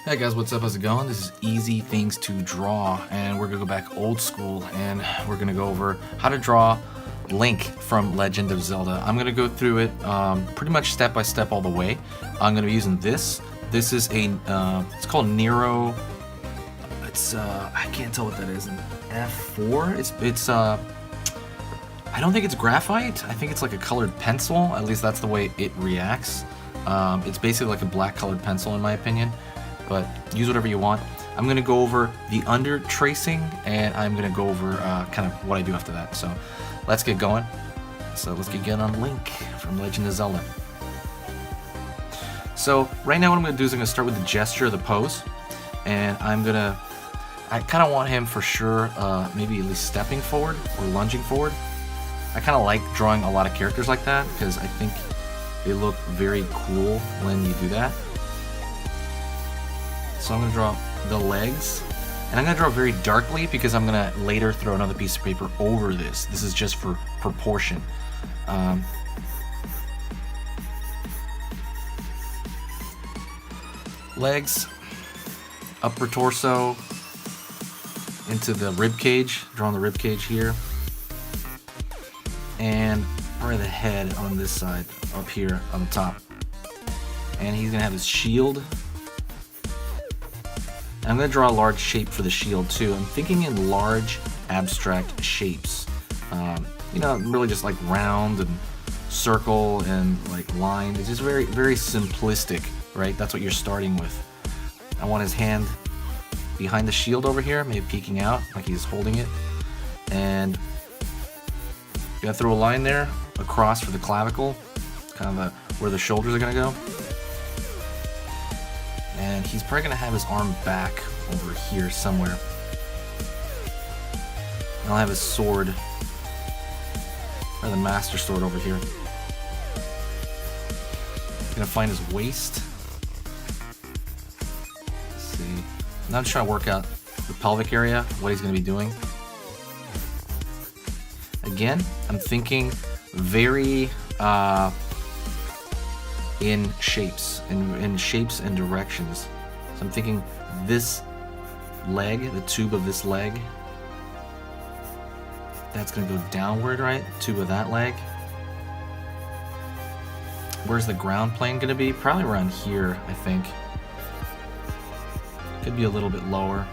Hey guys, what's up? How's it going? This is Easy Things to Draw, and we're gonna go back old school, and we're gonna go over how to draw Link from Legend of Zelda. I'm gonna go through it pretty much step by step all the way. I'm gonna be using this. This is a it's called Nero. It's I can't tell what that is. An F4. It's I don't think it's graphite. I think it's like a colored pencil. At least that's the way it reacts. It's basically like a black colored pencil in my opinion. But use whatever you want. I'm going to go over the under tracing, and I'm going to go over kind of what I do after that. So let's get going. So let's get going on Link from Legend of Zelda. So right now what I'm going to do is I'm going to start with the gesture of the pose, and I kind of want him for sure maybe at least stepping forward or lunging forward. I kind of like drawing a lot of characters like that because I think they look very cool when you do that. So I'm going to draw the legs, and I'm going to draw very darkly because I'm going to later throw another piece of paper over this. This is just for proportion. Legs, upper torso, into the rib cage, drawing the rib cage here, and part of the head on this side, up here on the top. And he's going to have his shield. I'm going to draw a large shape for the shield too. I'm thinking in large abstract shapes. You know, really just like round and circle and like line. It's just very, very simplistic, right? That's what you're starting with. I want his hand behind the shield over here, maybe peeking out like he's holding it. And you gotta throw a line there across for the clavicle, kind of where the shoulders are going to go. And he's probably going to have his arm back over here somewhere. And I'll have his sword, or the Master Sword over here. Going to find his waist. Let's see. Now I'm just trying to work out the pelvic area, what he's going to be doing. Again, I'm thinking very in shapes and directions. So I'm thinking this leg, the tube of this leg, that's gonna go downward, right? Tube of that leg. Where's the ground plane gonna be? Probably around here, I think. Could be a little bit lower.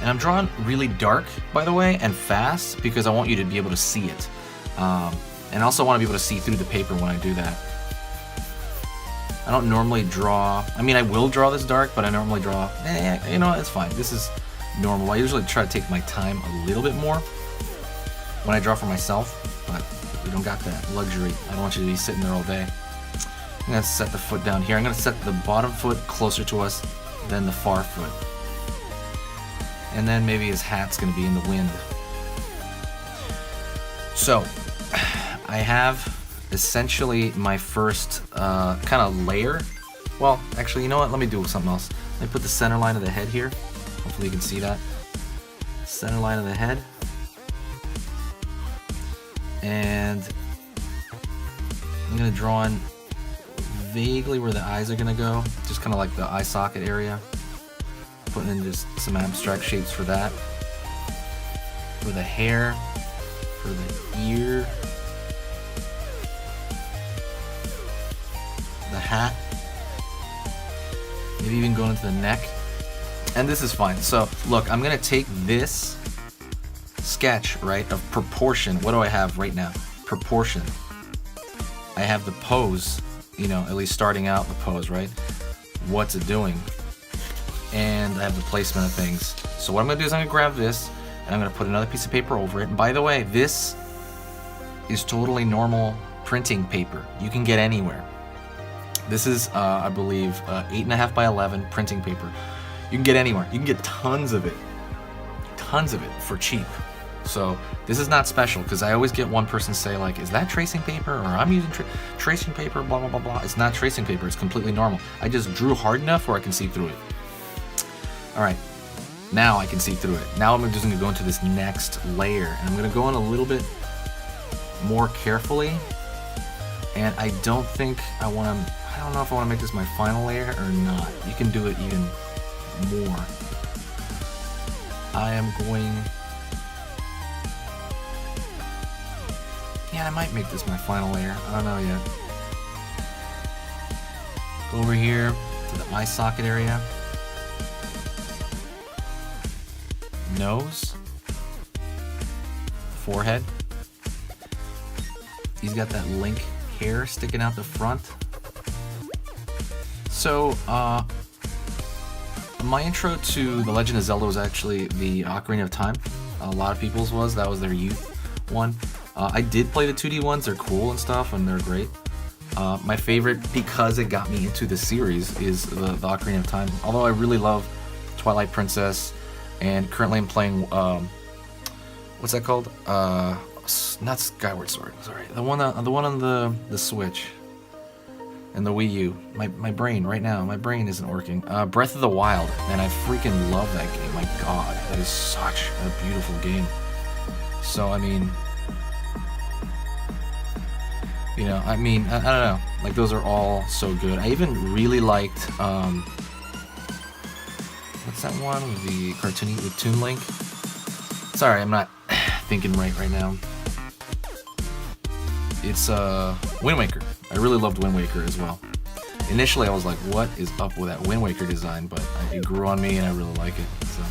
And I'm drawing really dark, by the way, and fast because I want you to be able to see it. And I also want to be able to see through the paper when I do that. I don't normally draw, I mean I will draw this dark, but I normally draw, you know, it's fine. This is normal. I usually try to take my time a little bit more when I draw for myself, but we don't got that luxury. I don't want you to be sitting there all day. I'm going to set the foot down here. I'm going to set the bottom foot closer to us than the far foot. And then maybe his hat's going to be in the wind. So, I have essentially my first kind of layer. Well, actually, you know what? Let me do something else. Let me put the center line of the head here. Hopefully you can see that. Center line of the head. And I'm going to draw in vaguely where the eyes are going to go. Just kind of like the eye socket area. Putting in just some abstract shapes for that. For the hair. For the ear. The hat, maybe even going into the neck, and this is fine. So look, I'm gonna take this sketch, right, of proportion. What do I have right now? Proportion. I have the pose, you know, at least starting out the pose, right? What's it doing? And I have the placement of things. So what I'm gonna do is I'm gonna grab this and I'm gonna put another piece of paper over it. And by the way, this is totally normal printing paper. You can get anywhere. This is, I believe, 8.5 by 11 printing paper. You can get anywhere. You can get tons of it for cheap. So this is not special because I always get one person say like, is that tracing paper? Or I'm using tracing paper, blah, blah, blah, blah. It's not tracing paper. It's completely normal. I just drew hard enough where I can see through it. All right, now I can see through it. Now I'm just gonna go into this next layer, and I'm gonna go in a little bit more carefully And I don't think I want to, I don't know if I want to make this my final layer or not. You can do it even more. I am going, yeah, I might make this my final layer. I don't know yet. Go over here to the eye socket area. Nose. Forehead. He's got that Link hair sticking out the front. So, my intro to The Legend of Zelda was actually the Ocarina of Time. A lot of people's was. That was their youth one. I did play the 2D ones. They're cool and stuff, and they're great. My favorite, because it got me into the series, is the Ocarina of Time. Although I really love Twilight Princess, and currently I'm playing, what's that called? Not Skyward Sword. Sorry, the one on the Switch and the Wii U. My brain right now, my brain isn't working. Breath of the Wild, and I freaking love that game. My God, that is such a beautiful game. So I mean, you know, I mean, I don't know. Like, those are all so good. I even really liked, what's that one with the cartoony, with Toon Link? Sorry, I'm not thinking right now. It's, Wind Waker. I really loved Wind Waker as well. Initially, I was like, what is up with that Wind Waker design? But it grew on me, and I really like it. So,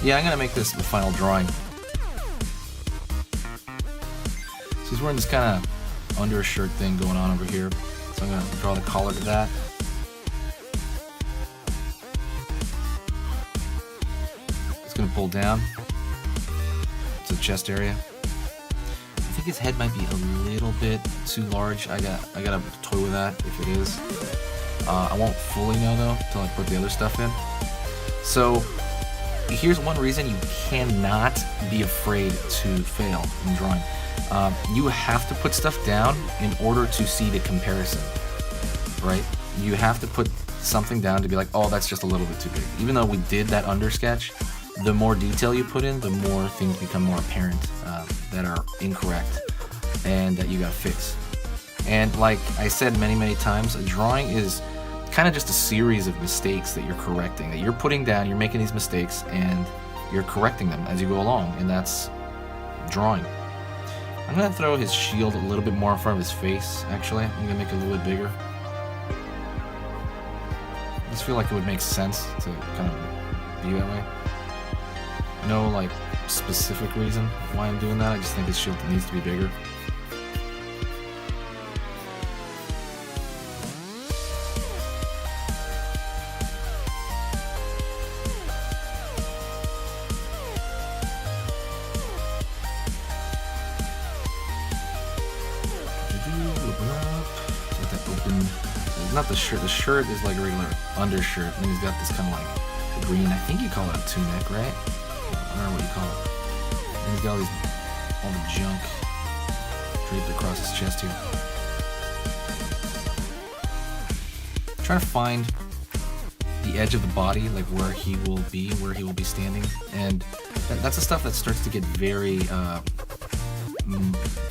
yeah, I'm gonna make this the final drawing. So he's wearing this kind of undershirt thing going on over here. So I'm gonna draw the collar to that. It's gonna pull down to the chest area. I think his head might be a little bit too large. I gotta toy with that if it is. I won't fully know though until I put the other stuff in. So here's one reason you cannot be afraid to fail in drawing. You have to put stuff down in order to see the comparison, right? You have to put something down to be like, oh, that's just a little bit too big. Even though we did that under sketch, the more detail you put in, the more things become more apparent that are incorrect and that you gotta fix. And like I said many times, a drawing is kind of just a series of mistakes that you're correcting, that you're putting down. You're making these mistakes and you're correcting them as you go along, and that's drawing. I'm gonna throw his shield a little bit more in front of his face, actually. I'm gonna make it a little bit bigger. I just feel like it would make sense to kind of be that way. No, like, specific reason why I'm doing that. I just think his shield needs to be bigger. Not the shirt. The shirt is like a regular undershirt, and then he's got this kind of like green. I think you call it a tunic, right? I don't know what you call it. And he's got all the junk draped across his chest here. Trying to find the edge of the body, like where he will be standing, and that's the stuff that starts to get very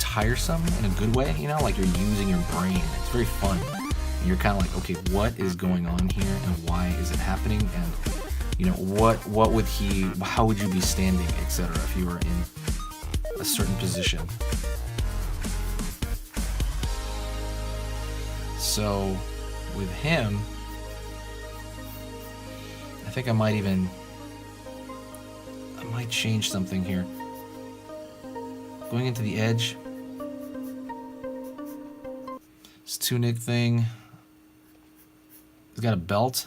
tiresome in a good way. You know, like you're using your brain. It's very fun. You're kind of like, okay, what is going on here and why is it happening? And, you know, what would how would you be standing, etc., if you were in a certain position? So with him, I think I might change something here. Going into the edge, this tunic thing. He's got a belt,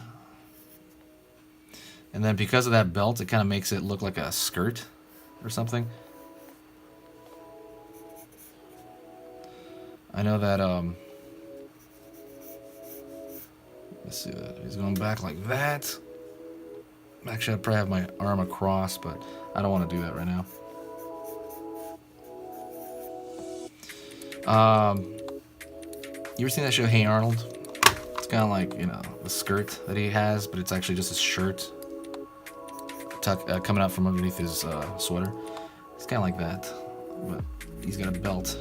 and then because of that belt, it kind of makes it look like a skirt or something. I know that, let's see that. He's going back like that. Actually, I'd probably have my arm across, but I don't want to do that right now. You ever seen that show, Hey Arnold? Kind of like, you know, the skirt that he has, but it's actually just a shirt coming out from underneath his sweater. It's kind of like that, but he's got a belt.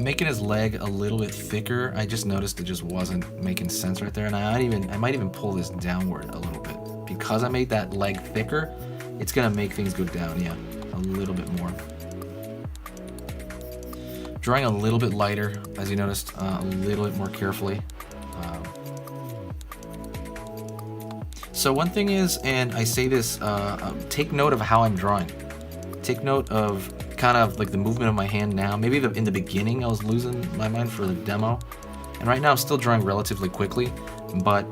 I'm making his leg a little bit thicker. I just noticed it just wasn't making sense right there, and I might even pull this downward a little bit. Because I made that leg thicker, it's gonna make things go down, yeah, a little bit more. Drawing a little bit lighter, as you noticed, a little bit more carefully. So one thing is, and I say this, take note of how I'm drawing. Take note of kind of like the movement of my hand now. Maybe in the beginning I was losing my mind for the demo, and right now I'm still drawing relatively quickly. But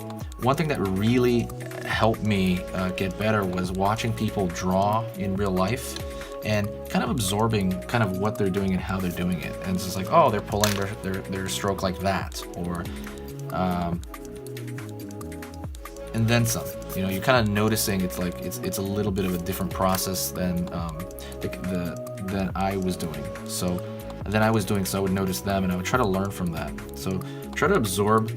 one thing that really helped me get better was watching people draw in real life and kind of absorbing kind of what they're doing and how they're doing it. And it's just like, oh, they're pulling their stroke like that, or and then some. You know, you're kind of noticing it's like it's a little bit of a different process than than I was doing. So I would notice them and I would try to learn from that. So try to absorb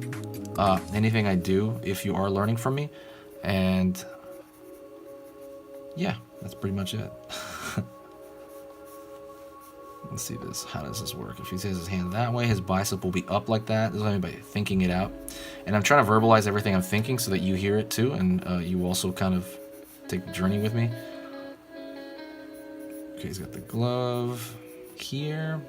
anything I do if you are learning from me, and yeah, that's pretty much it. Let's see this. How does this work? If he has his hand that way, his bicep will be up like that. This is only by thinking it out. And I'm trying to verbalize everything I'm thinking so that you hear it too, and you also kind of take the journey with me. Okay, he's got the glove here.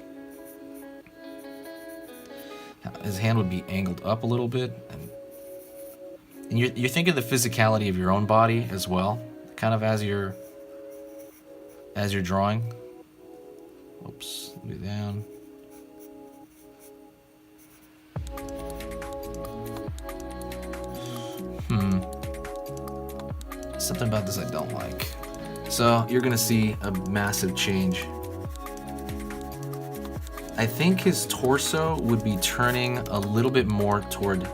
His hand would be angled up a little bit, and you're thinking the physicality of your own body as well, kind of as you're drawing. Oops, be down. Something about this I don't like. So you're gonna see a massive change. I think his torso would be turning a little bit more toward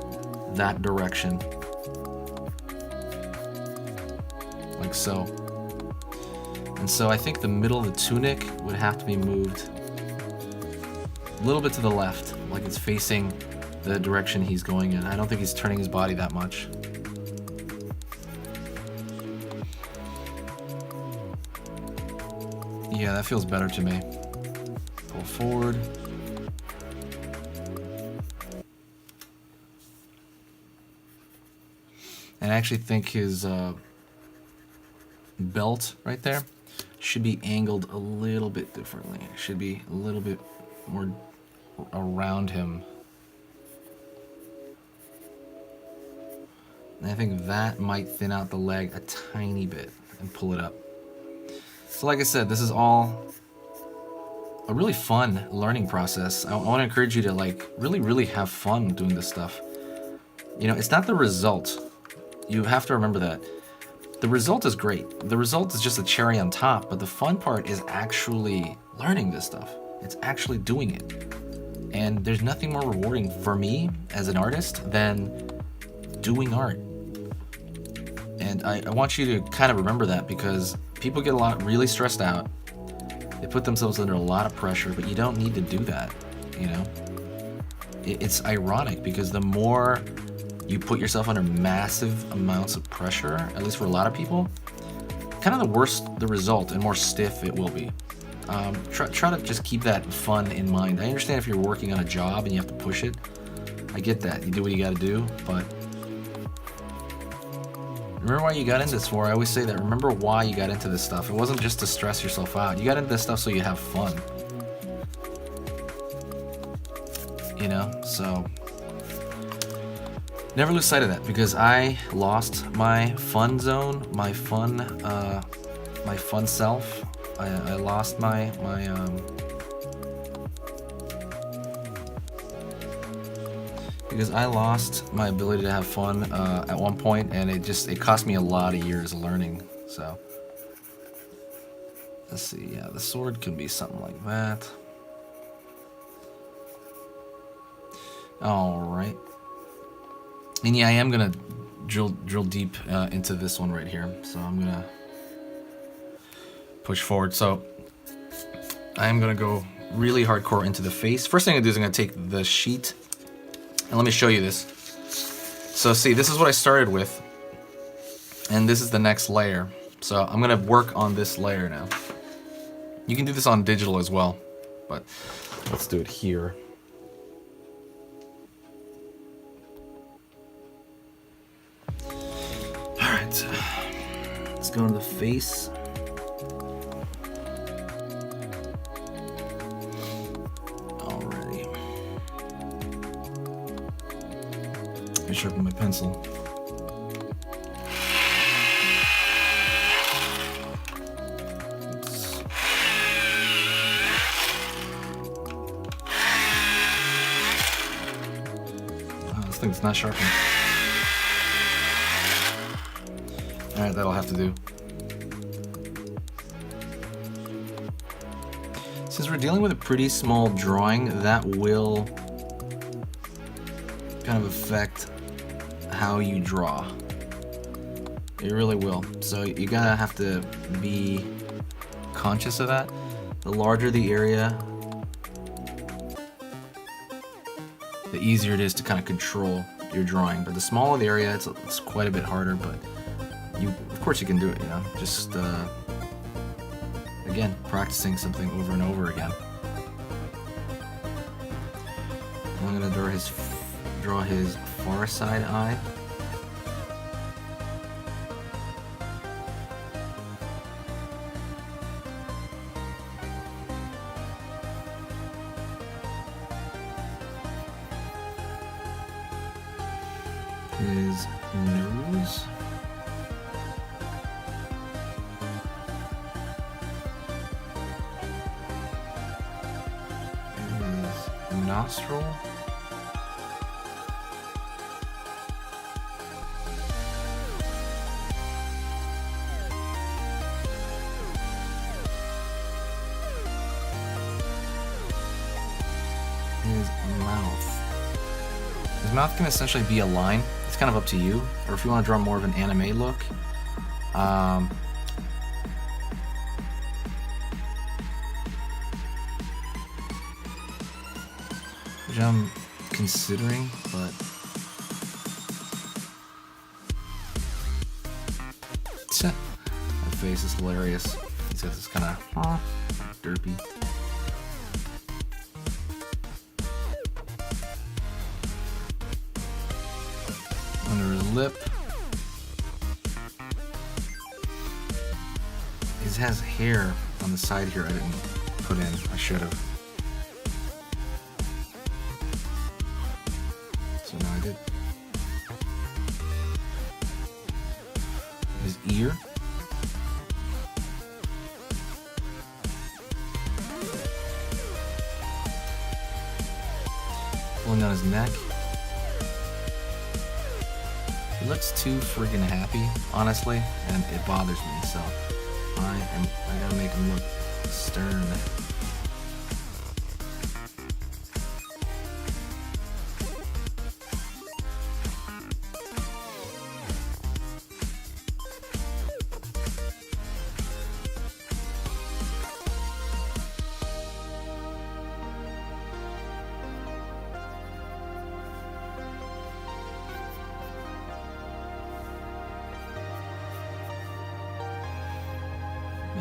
that direction. Like so. And so I think the middle of the tunic would have to be moved a little bit to the left, like it's facing the direction he's going in. I don't think he's turning his body that much. Yeah, that feels better to me. Pull forward. And I actually think his belt right there should be angled a little bit differently. It should be a little bit more around him. And I think that might thin out the leg a tiny bit and pull it up. So like I said, this is all a really fun learning process. I want to encourage you to like really have fun doing this stuff. You know, it's not the result. You have to remember that. The result is great. The result is just a cherry on top, but the fun part is actually learning this stuff. It's actually doing it. And there's nothing more rewarding for me as an artist than doing art. And I want you to kind of remember that, because people get really stressed out. They put themselves under a lot of pressure, but you don't need to do that, you know? It's ironic because the more you put yourself under massive amounts of pressure, at least for a lot of people, kind of the worse the result and more stiff it will be. Try to just keep that fun in mind. I understand if you're working on a job and you have to push it. I get that. You do what you gotta do, but remember why you got into this for. I always say that. Remember why you got into this stuff. It wasn't just to stress yourself out. You got into this stuff so you have fun. You know, so never lose sight of that, because I lost my fun zone, my fun self. I lost my because I lost my ability to have fun at one point, and it cost me a lot of years of learning. So let's see. Yeah, the sword can be something like that. All right. And yeah, I am gonna drill deep into this one right here. So I'm gonna push forward. So I'm gonna go really hardcore into the face. First thing I'm gonna do is I'm gonna take the sheet, and let me show you this. So see, this is what I started with, and this is the next layer. So I'm gonna work on this layer now. You can do this on digital as well, but Let's do it here. Alright. Let's go into the face. Alrighty. Let me sharpen my pencil. This thing's not sharpened. Alright, that'll have to do. Since we're dealing with a pretty small drawing, that will kind of affect how you draw. It really will. So you gotta have to be conscious of that. The larger the area, the easier it is to kind of control your drawing. But the smaller the area, it's quite a bit harder, but of course you can do it, you know, just again, practicing something over and over again. I'm gonna draw his far side eye. His nose. His nostril. His mouth. His mouth can essentially be a line. It's kind of up to you, or if you want to draw more of an anime look. Which I'm considering, but that face is hilarious. He's got this kind of derpy. Under his lip. He has hair on the side here I didn't put in. I should have. So now I did. His ear. Pulling down his neck. He looks too friggin' happy, honestly, and it bothers me, so I gotta make him look stern.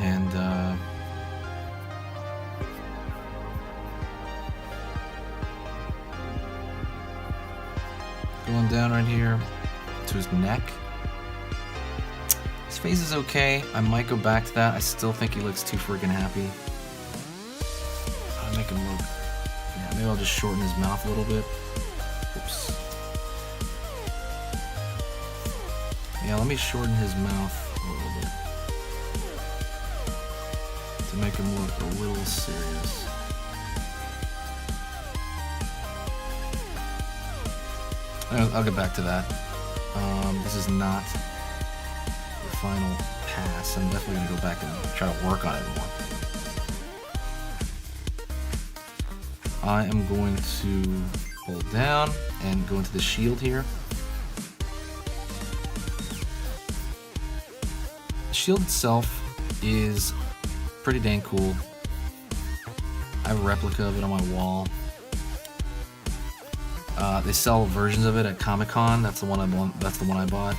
And going down right here to his neck. His face is okay. I might go back to that. I still think he looks too friggin' happy. I'll make him look. Yeah, maybe I'll just shorten his mouth a little bit. Oops. Yeah, let me shorten his mouth a little bit to make him look a little serious. I'll get back to that. This is not the final pass. I'm definitely going to go back and try to work on it more. I am going to pull down and go into the shield here. The shield itself is pretty dang cool. I have a replica of it on my wall. They sell versions of it at Comic-Con. That's the one I bought. That's the one I bought.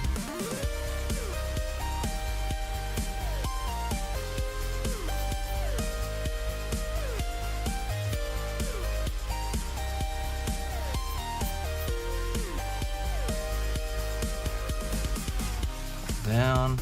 down.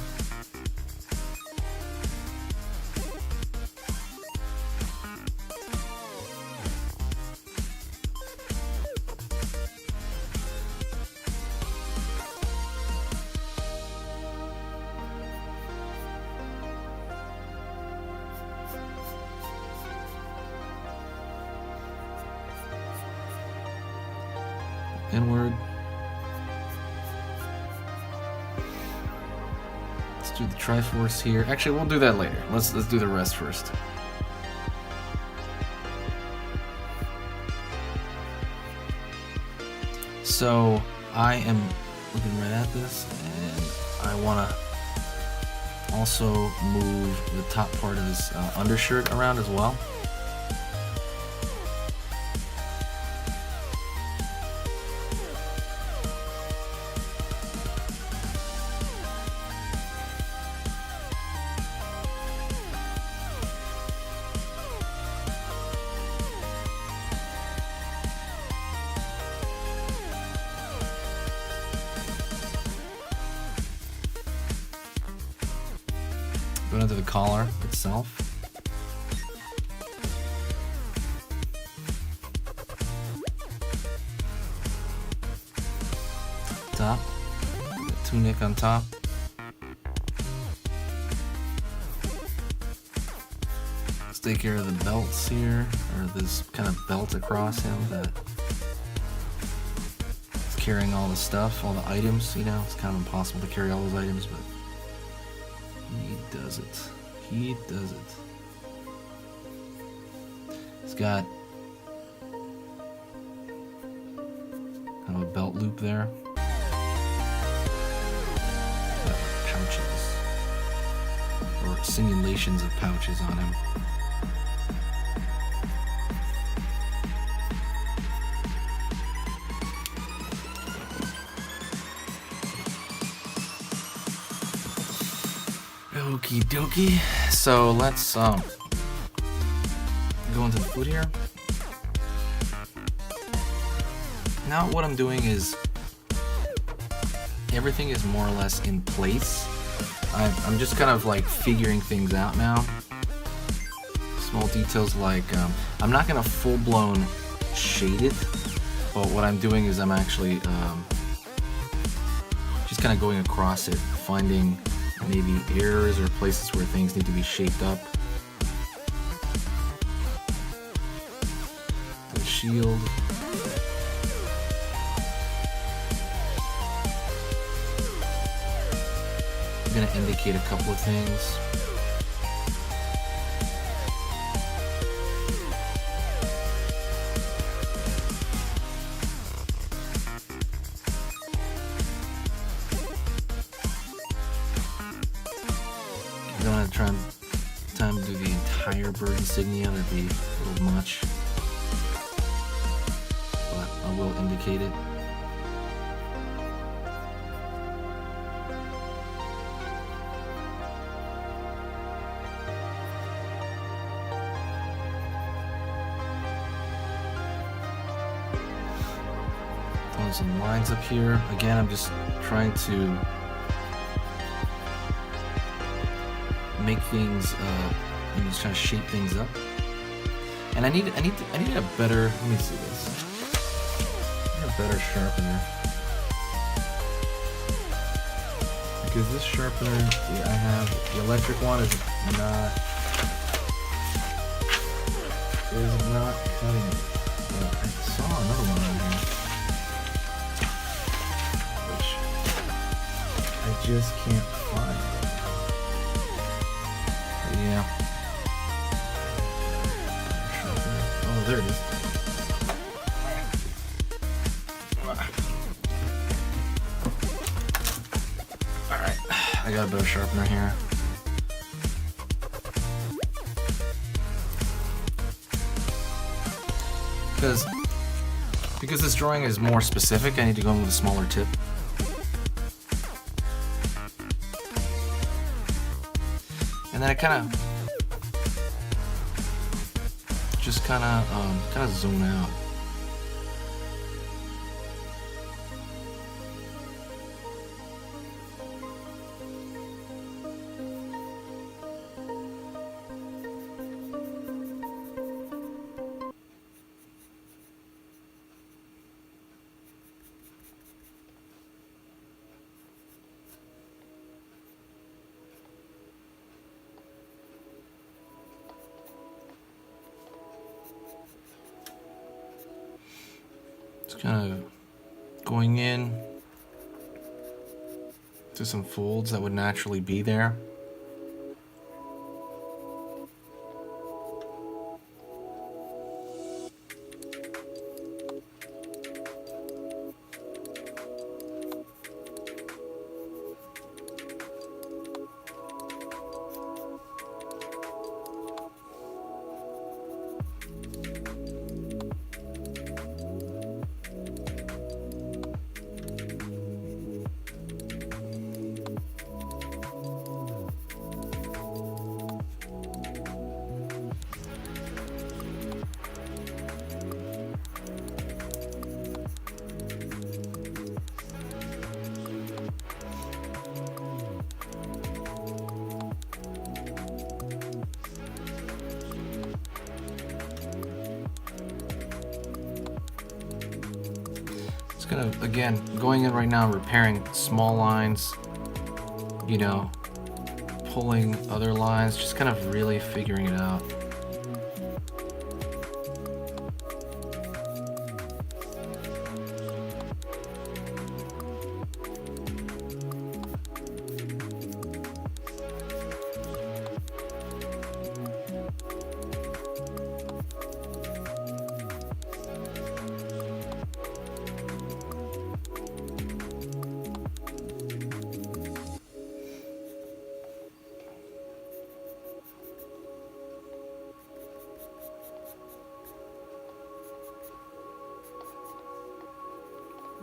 Inward. Let's do the Triforce here. Actually, we'll do that later. Let's do the rest first. So I am looking right at this, and I want to also move the top part of this undershirt around as well. Go into the collar itself. Top. The tunic on top. Let's take care of the belts here, or this kind of belt across him that is carrying all the stuff, all the items. You know, it's kind of impossible to carry all those items, but he does it. He does it. He's got kind of a belt loop there. Pouches. Or simulations of pouches on him. Okie dokie. So let's go into the food here. Now what I'm doing is everything is more or less in place. I'm just kind of like figuring things out now. Small details like I'm not gonna full-blown shade it, but what I'm doing is I'm actually just kind of going across it, finding maybe errors or places where things need to be shaped up. The shield. I'm going to indicate a couple of things. I'm going to try and do the entire bird insignia. That'd be a little much, but I will indicate it. Throwing some lines up here. Again, I'm just trying to make things, I'm just trying to shape things up. And I need a better, let me see this. I need a better sharpener. Because this sharpener I have, the electric one is not cutting it. But I saw another one on here, which I just can't find. Yeah. Oh, there it is. Alright, I got a better sharpener here. Because this drawing is more specific, I need to go in with a smaller tip. And then I kind of zone out. Just kind of going in to some folds that would naturally be there. Kind of, again, going in right now, repairing small lines, you know, pulling other lines, just kind of really figuring it out.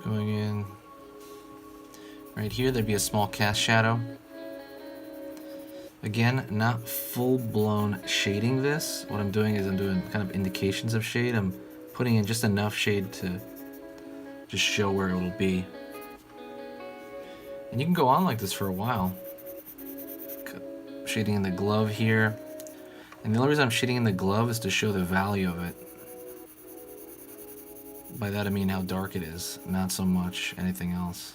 Going in right here, there'd be a small cast shadow. Again, not full-blown shading this. What I'm doing is I'm doing kind of indications of shade. I'm putting in just enough shade to just show where it will be. And you can go on like this for a while. Shading in the glove here. And the only reason I'm shading in the glove is to show the value of it. By that I mean how dark it is, not so much anything else.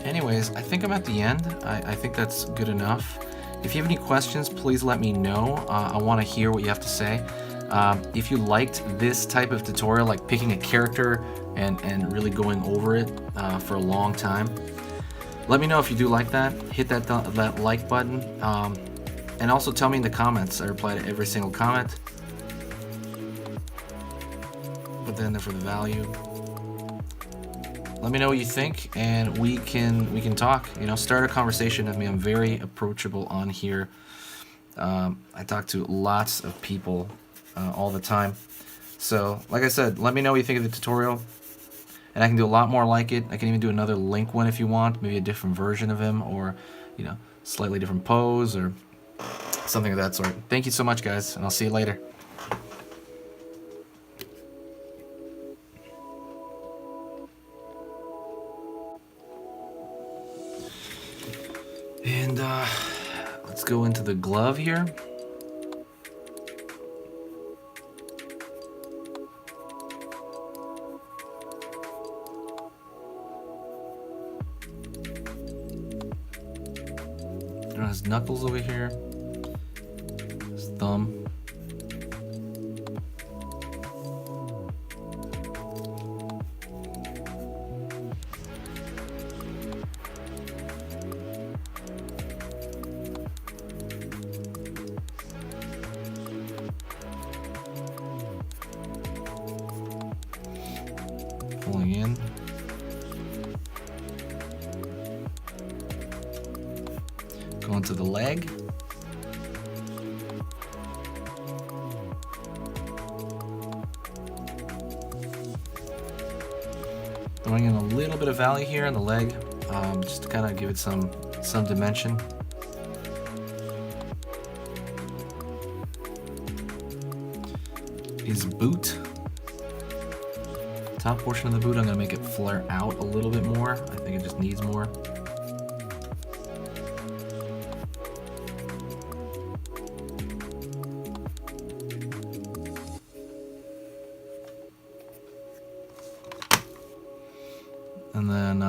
Anyways, I think I'm at the end. I think that's good enough. If you have any questions, please let me know. I want to hear what you have to say. If you liked this type of tutorial, like picking a character and really going over it for a long time, let me know if you do like that. Hit that like button, and also tell me in the comments. I reply to every single comment. Put that in there for the value. Let me know what you think, and we can talk. You know, start a conversation with me. I'm very approachable on here. I talk to lots of people all the time. So, like I said, let me know what you think of the tutorial, and I can do a lot more like it. I can even do another Link one if you want, maybe a different version of him, or, you know, slightly different pose, or something of that sort. Thank you so much, guys, and I'll see you later. And let's go into the glove here. His knuckles over here, his thumb. Pulling in. Going to the leg. Throwing in a little bit of value here on the leg, just to kind of give it some dimension. His boot. Top portion of the boot, I'm going to make it flare out a little bit more. I think it just needs more. And then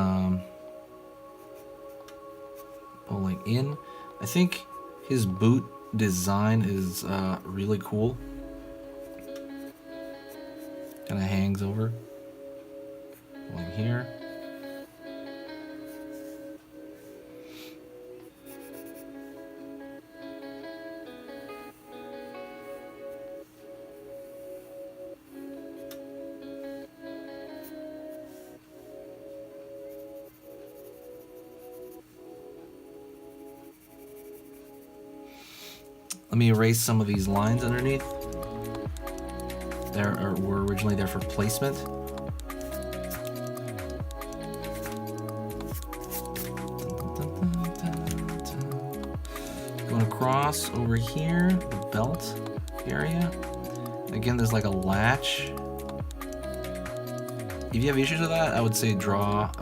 pulling in. I think his boot design is really cool. Kind of hangs over. Pulling here. Let me erase some of these lines underneath. Were originally there for placement. Going across over here, the belt area. Again, there's like a latch. If you have issues with that, I would say draw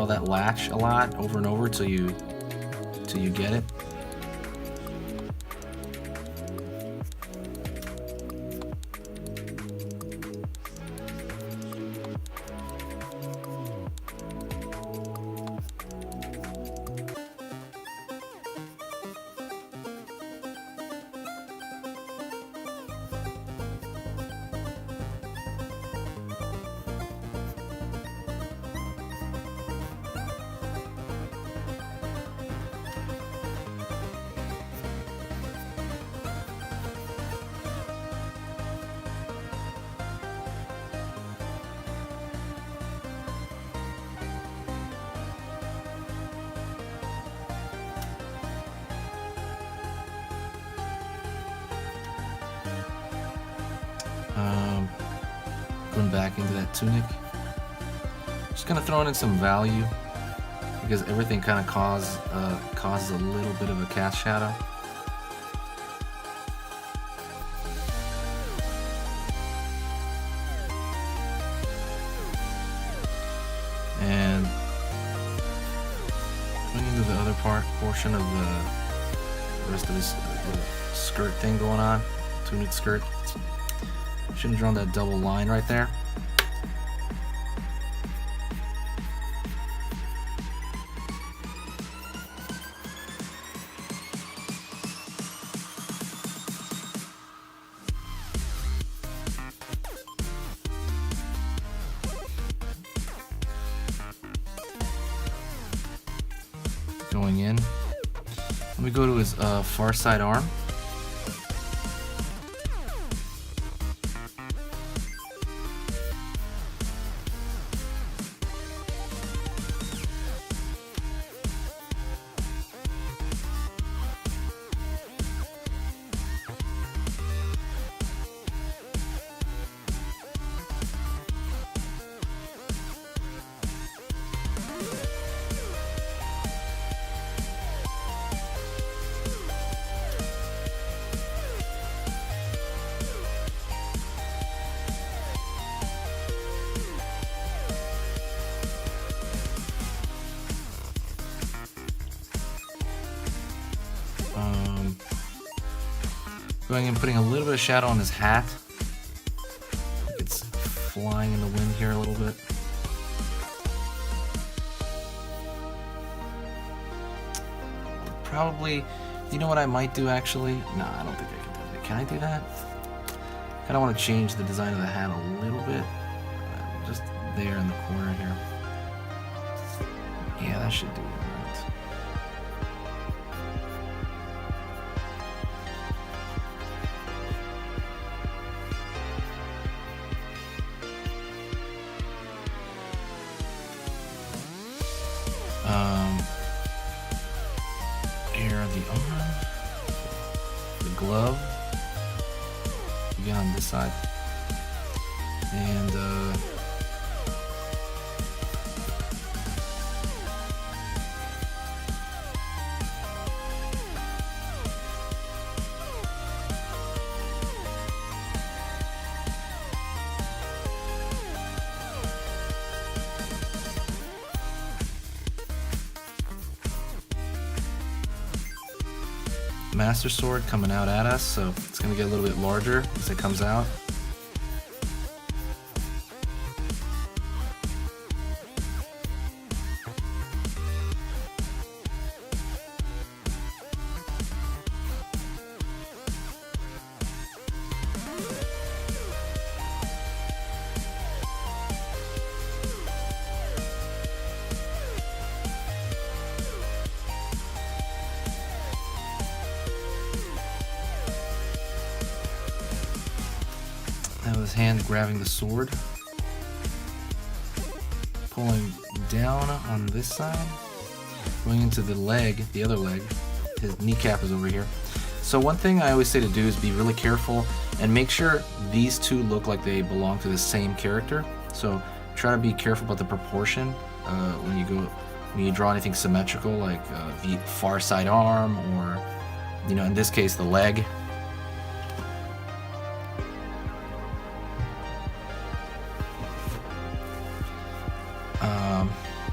that latch a lot over and over till you get it. Going back into that tunic. Just kind of throwing in some value because everything kind of causes a little bit of a cast shadow. And going into the other portion of the rest of this little skirt thing going on, tunic skirt. Should have drawn that double line right there. Going in. Let me go to his far side arm. Going and putting a little bit of shadow on his hat. It's flying in the wind here a little bit. Probably, you know what I might do actually? No, I don't think I can do that. Can I do that? I kind of want to change the design of the hat a little bit. Just there in the corner here. Yeah, that should do it. Here are the arm, the glove, again on this side, and Master Sword coming out at us, so it's going to get a little bit larger as it comes out. his hand grabbing the sword. Pulling down on this side. Going into the leg, the other leg. His kneecap is over here. So one thing I always say to do is be really careful and make sure these two look like they belong to the same character. So try to be careful about the proportion when you draw anything symmetrical, like the far side arm, or in this case the leg.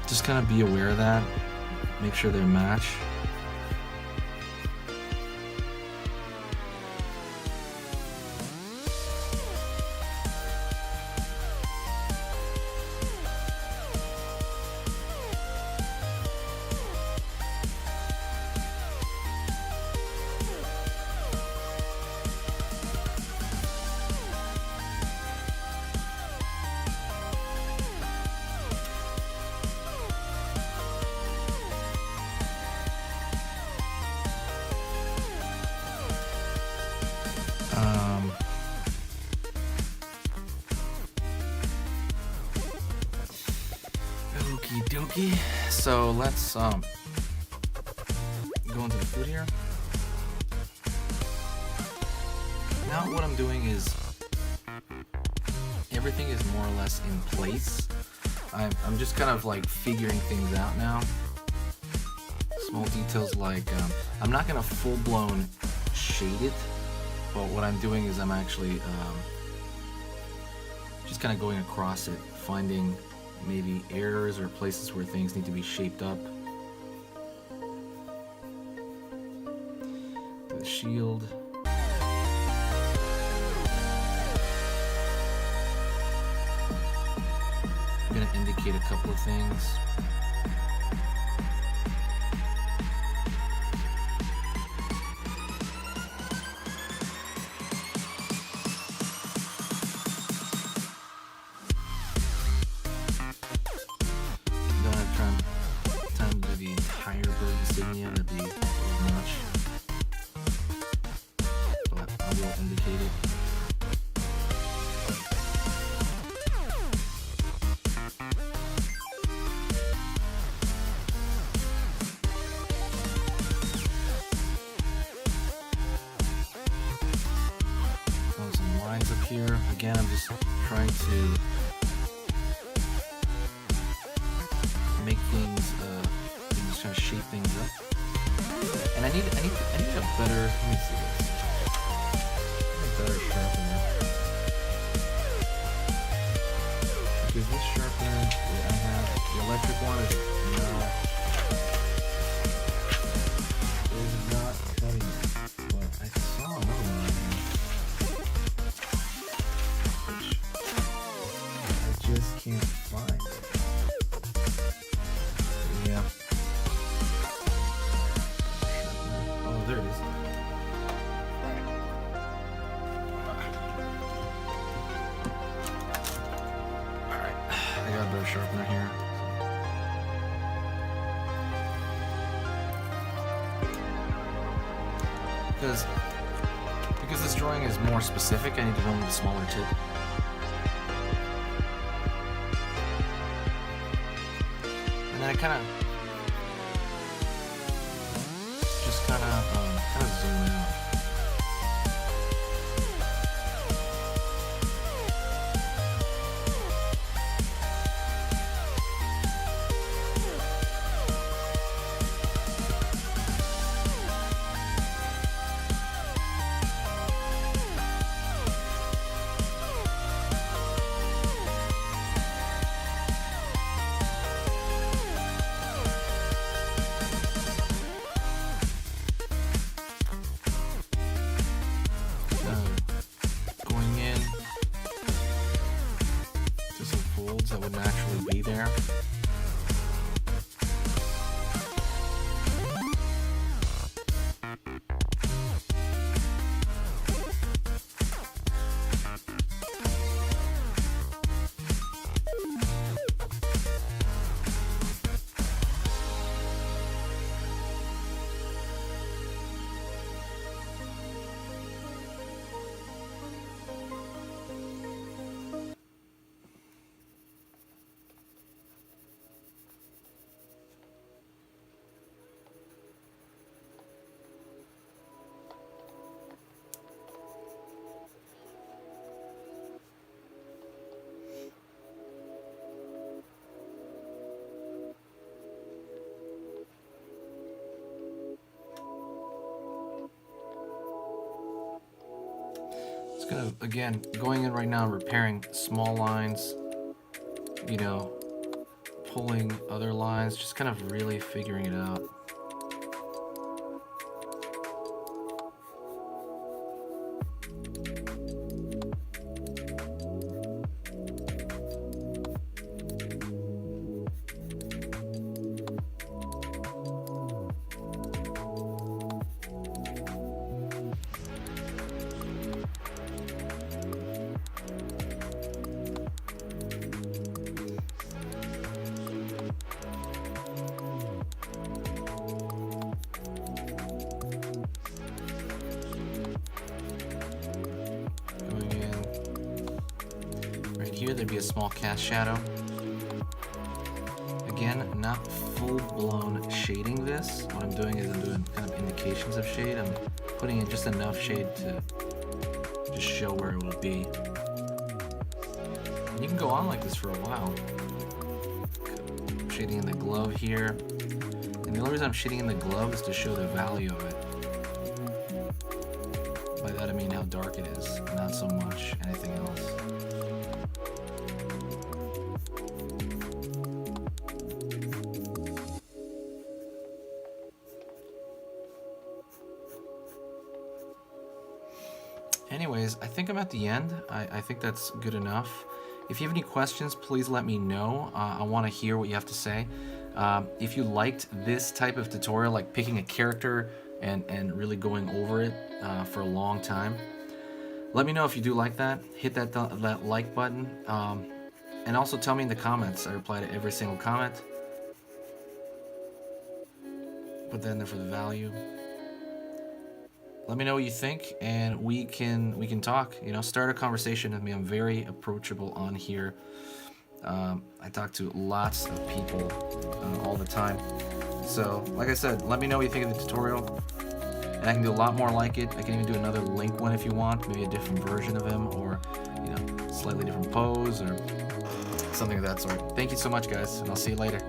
Just kind of be aware of that. Make sure they match. Okie dokie. So let's go into the food here. Now what I'm doing is everything is more or less in place. I'm just kind of like figuring things out now. Small details like I'm not gonna full-blown shade it, but what I'm doing is I'm actually just kind of going across it, finding maybe errors or places where things need to be shaped up. The shield. I'm going to indicate a couple of things. Insignia, that'd be a little much, but I will indicate it. Some lines up here. Again, I'm just trying to make things trying to shape things up, and I need a better. Let me see this. A better sharpener, because this sharpener that I have, the electric one, is not cutting it. But I saw another one which I just can't find. Yeah. There it is. Alright, I got a better sharpener here. Because this drawing is more specific, I need to go with a smaller tip. And then I kind of zoom out. Gonna, again, going in right now and repairing small lines, you know, pulling other lines, just kind of really figuring it out. Here there'd be a small cast shadow. Again, not full-blown shading this. What I'm doing is I'm doing kind of indications of shade. I'm putting in just enough shade to just show where it will be. And you can go on like this for a while. Shading in the glove here. And the only reason I'm shading in the glove is to show the value of it. By that I mean how dark it is, not so much anything else. Anyways, I think I'm at the end. I think that's good enough. If you have any questions, please let me know. I want to hear what you have to say. If you liked this type of tutorial, like picking a character and really going over it for a long time, let me know if you do like that. Hit that like button. And also tell me in the comments. I reply to every single comment. Put that in there for the value. Let me know what you think, and we can talk. You know, start a conversation with me. I'm very approachable on here. I talk to lots of people all the time. So, like I said, let me know what you think of the tutorial, and I can do a lot more like it. I can even do another Link one if you want, maybe a different version of him, or you know, slightly different pose, or something of that sort. Thank you so much, guys, and I'll see you later.